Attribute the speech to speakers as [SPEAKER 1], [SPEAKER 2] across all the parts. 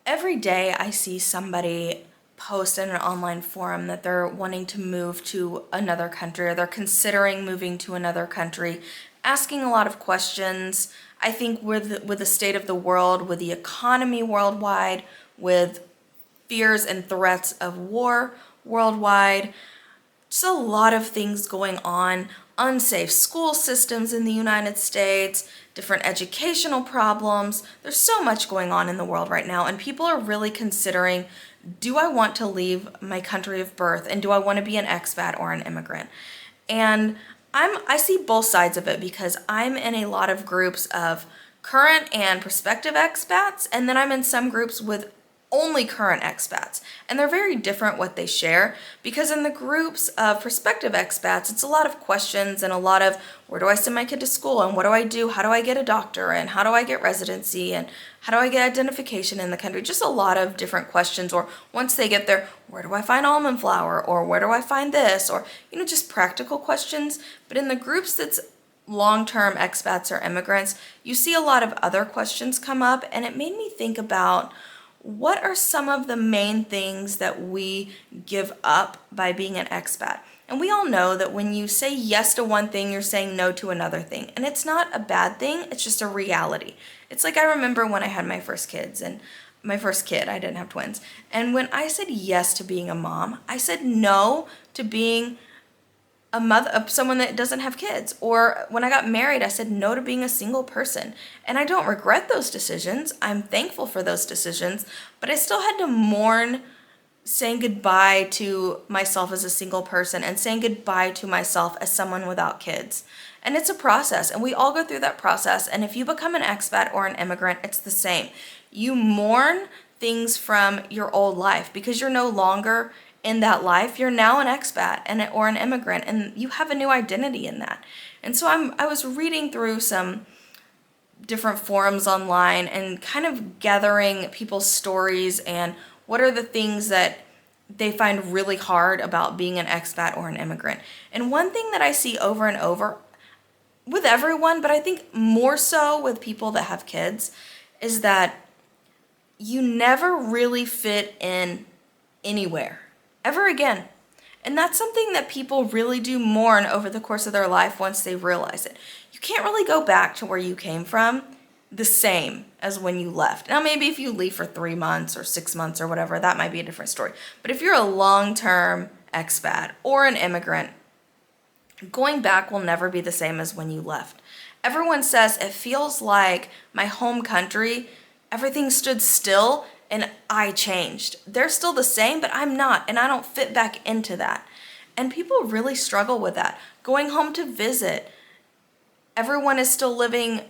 [SPEAKER 1] Every day I see somebody post in an online forum that they're wanting to move to another country or they're considering moving to another country, asking a lot of questions. I think with the state of the world, with the economy worldwide, with fears and threats of war worldwide, just a lot of things going on, unsafe school systems in the United States, different educational problems. There's so much going on in the world right now, and people are really considering, do I want to leave my country of birth and do I want to be an expat or an immigrant? And I see both sides of it because I'm in a lot of groups of current and prospective expats, and then I'm in some groups with only current expats. And they're very different what they share because in the groups of prospective expats, it's a lot of questions and a lot of where do I send my kid to school and what do I do? How do I get a doctor and how do I get residency and how do I get identification in the country? Just a lot of different questions. Or once they get there, where do I find almond flour or where do I find this? Or, just practical questions. But in the groups that's long-term expats or immigrants, you see a lot of other questions come up, and it made me think about what are some of the main things that we give up by being an expat? And we all know that when you say yes to one thing, you're saying no to another thing. And it's not a bad thing, it's just a reality. It's like I remember when I had my first kids and my first kid, I didn't have twins. And when I said yes to being a mom, I said no to being a mother of someone that doesn't have kids. Or when I got married, I said no to being a single person. And I don't regret those decisions. I'm thankful for those decisions, but I still had to mourn saying goodbye to myself as a single person and saying goodbye to myself as someone without kids. And it's a process, and we all go through that process. And if you become an expat or an immigrant, it's the same. You mourn things from your old life because you're no longer in that life. You're now an expat or an immigrant, and you have a new identity in that. And so I was reading through some different forums online and kind of gathering people's stories and what are the things that they find really hard about being an expat or an immigrant. And one thing that I see over and over with everyone, but I think more so with people that have kids, is that you never really fit in anywhere ever again. And that's something that people really do mourn over the course of their life once they realize it. You can't really go back to where you came from the same as when you left. Now, maybe if you leave for 3 months or 6 months or whatever, that might be a different story. But if you're a long-term expat or an immigrant, going back will never be the same as when you left. Everyone says it feels like my home country, everything stood still and I changed. They're still the same, but I'm not, and I don't fit back into that. And people really struggle with that. Going home to visit, everyone is still living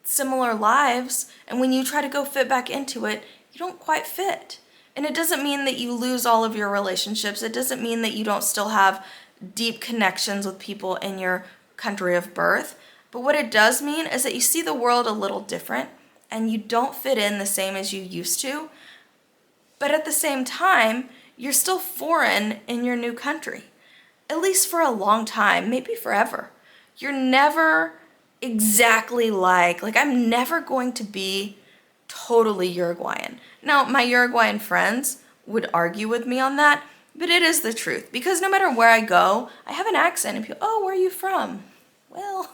[SPEAKER 1] similar lives, and when you try to go fit back into it, you don't quite fit. And it doesn't mean that you lose all of your relationships. It doesn't mean that you don't still have deep connections with people in your country of birth. But what it does mean is that you see the world a little different, and you don't fit in the same as you used to. But at the same time, you're still foreign in your new country, at least for a long time, maybe forever. You're never exactly like I'm never going to be totally Uruguayan. Now, my Uruguayan friends would argue with me on that, but it is the truth because no matter where I go, I have an accent and people, oh, where are you from? Well,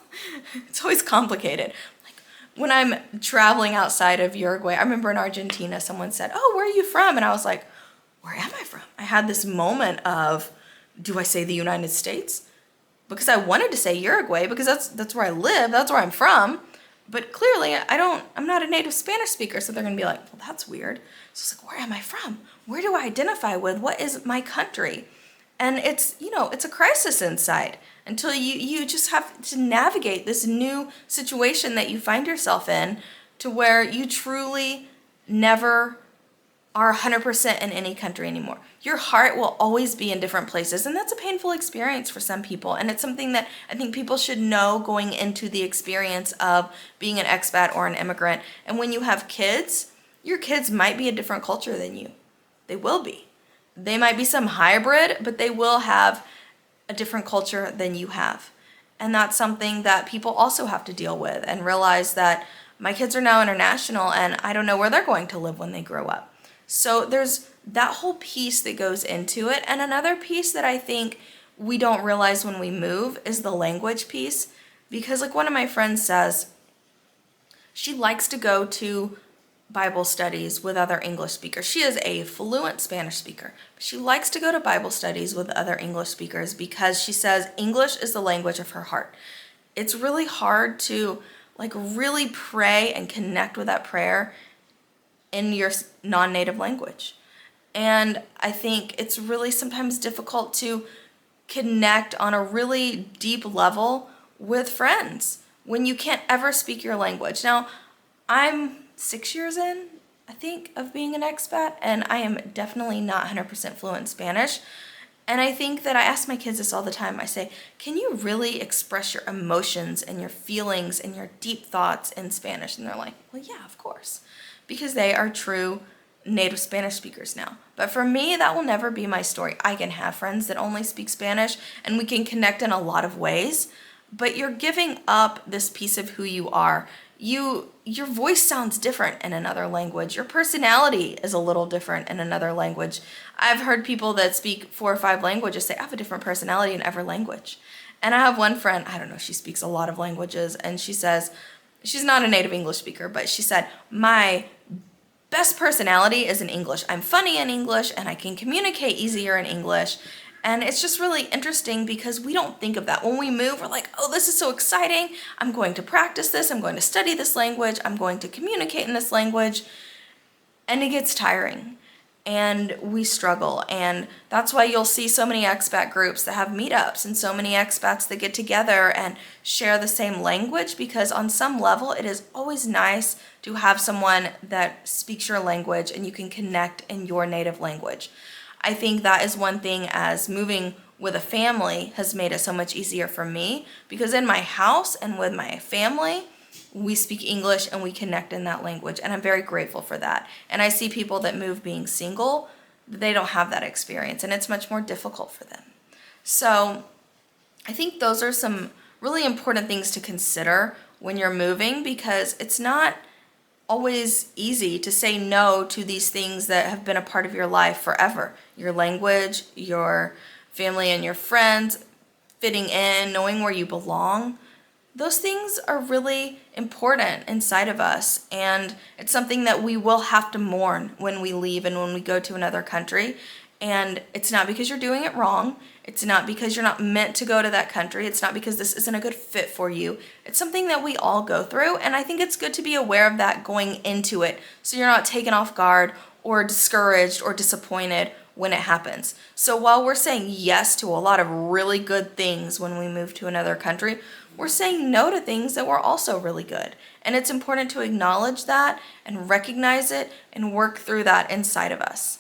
[SPEAKER 1] it's always complicated. When I'm traveling outside of Uruguay, I remember in Argentina, someone said, oh, where are you from? And I was like, where am I from? I had this moment of, do I say the United States? Because I wanted to say Uruguay because that's where I live, that's where I'm from. But clearly I'm not a native Spanish speaker, so they're gonna be like, well, that's weird. So it's like, where am I from? Where do I identify with? What is my country? And it's a crisis inside until you just have to navigate this new situation that you find yourself in to where you truly never are 100% in any country anymore. Your heart will always be in different places, and that's a painful experience for some people, and it's something that I think people should know going into the experience of being an expat or an immigrant. And when you have kids, your kids might be a different culture than you. They will be. They might be some hybrid, but they will have a different culture than you have. And that's something that people also have to deal with and realize that my kids are now international and I don't know where they're going to live when they grow up. So there's that whole piece that goes into it. And another piece that I think we don't realize when we move is the language piece. Because, like one of my friends says, she likes to go to Bible studies with other English speakers. She is a fluent Spanish speaker, but she likes to go to Bible studies with other English speakers because she says English is the language of her heart. It's really hard to really pray and connect with that prayer in your non-native language. And I think it's really sometimes difficult to connect on a really deep level with friends when you can't ever speak your language. Now, I'm 6 years in, I think, of being an expat, and I am definitely not 100% fluent in Spanish. And I think that I ask my kids this all the time. I say, can you really express your emotions and your feelings and your deep thoughts in Spanish? And they're like, well, yeah, of course, because they are true native Spanish speakers now. But for me, that will never be my story. I can have friends that only speak Spanish, and we can connect in a lot of ways, but you're giving up this piece of who you are. Your voice sounds different in another language. Your personality is a little different in another language. I've heard people that speak 4 or 5 languages say, I have a different personality in every language. And I have one friend, I don't know, she speaks a lot of languages, and she says, she's not a native English speaker, but she said, my best personality is in English. I'm funny in English, and I can communicate easier in English. And it's just really interesting because we don't think of that. When we move, we're like, oh, this is so exciting. I'm going to practice this. I'm going to study this language. I'm going to communicate in this language. And it gets tiring. And we struggle. And that's why you'll see so many expat groups that have meetups and so many expats that get together and share the same language, because on some level, it is always nice to have someone that speaks your language and you can connect in your native language. I think that is one thing, as moving with a family has made it so much easier for me, because in my house and with my family, we speak English and we connect in that language, and I'm very grateful for that. And I see people that move being single, they don't have that experience, and it's much more difficult for them. So I think those are some really important things to consider when you're moving, because it's not always easy to say no to these things that have been a part of your life forever. Your language, your family and your friends, fitting in, knowing where you belong. Those things are really important inside of us, and it's something that we will have to mourn when we leave and when we go to another country. And it's not because you're doing it wrong. It's not because you're not meant to go to that country. It's not because this isn't a good fit for you. It's something that we all go through, and I think it's good to be aware of that going into it, so you're not taken off guard or discouraged or disappointed when it happens. So while we're saying yes to a lot of really good things when we move to another country, we're saying no to things that were also really good. And it's important to acknowledge that and recognize it and work through that inside of us.